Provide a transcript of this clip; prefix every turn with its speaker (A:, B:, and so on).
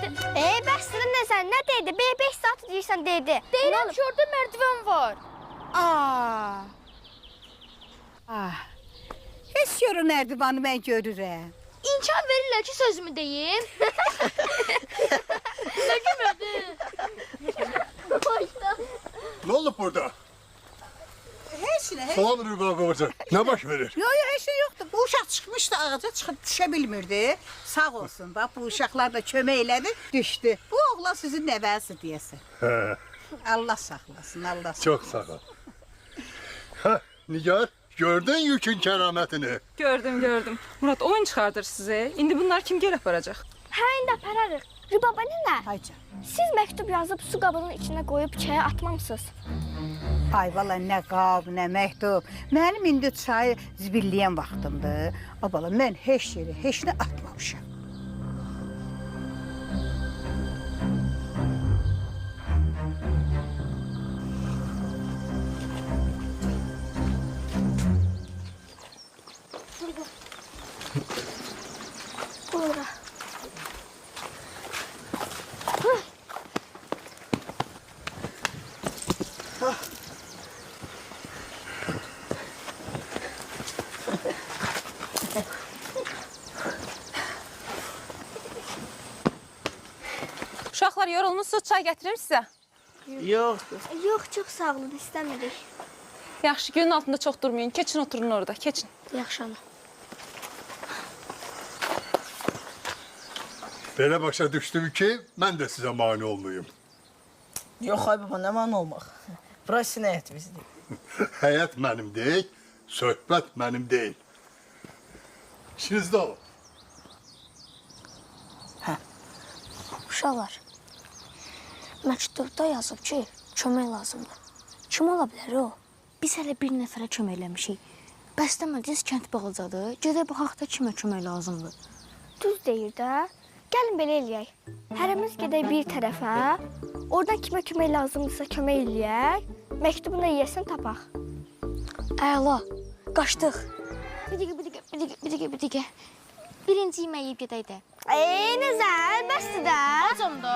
A: dedi.
B: Bəsdirin nə sən, nə dedi? 5 saat deyirsən dedi.
A: Deyirəm ki, orada mərdiven var.
C: Heç görün nərdivanı mən görürəm.
A: İmkan verirlər ki, sözümü deyim. Nə gülmədin?
D: Ne oldu burada?
C: Heç nə, heç.
D: Salam Rüba babacığım. Ne baş verir?
C: Yox, heç nə yoxdur. Bu uşaq çıxmışdı ağaca, çıxıb düşə bilmirdi. Sağ olsun, bax bu uşaqlar da kömək elədi, düşdü. Bu oğlan sizin nəvəsi deyəsən.
D: He,
C: Allah saxlasın, Allah saxlasın.
D: çok sağ ol. Heh, Nigar, gördün yükün kerametini.
E: Gördüm. Murat oyun çıxardır sizə. İndi bunlar kim gəl aparacaq?
B: Hə, indi apararıq. Rübaba nənə,
C: Hayca.
B: siz məktub yazıb su qabının içinə qoyub çaya atmamısınız.
C: Ay valla nə qab, nə məktub. Mənim indi çayı zibilliyən vaxtımdır. A bala, mən heç yeri, heç nə atmamışam.
B: Buyurun.
E: Uşaqlar yorulmusunuz, çay gətirim sizə.
F: Yox.
B: Yox, çox sağ olun, istəmirik.
E: Yaxşı, günün altında çox durmayın. Keçin, oturun orada, keçin.
B: Yaxşı ana.
D: Böyle başa düştüm ki ben de size mani olmayayım.
F: Yox ay baba, nə man olmaq. Bura sinəyət bizdir.
D: Hayat benim değil, söhbət benim değil. İşinizde olun.
B: Uşaqlar, məktubda yazıb ki, kömək lazımdır. Kim ola bilər o? Biz hələ bir nəfərə kömək eləmişik. Bəstəmədiniz kənd bağlıcadır. Gedək baxaq da kimə kömək lazımdır. Düz deyir də. Gəlin belə eləyək. Hərimiz gedək bir tərəfə. Oradan kimə kömək lazımdırsa kömək eləyək. Məktubunu da yiyəsən tapaq. Əla, qaçdıq. Bir dəqiqə. Birinci yeməyi yeyib gedək də. Nəzər, bəsdir də.
A: Acam da.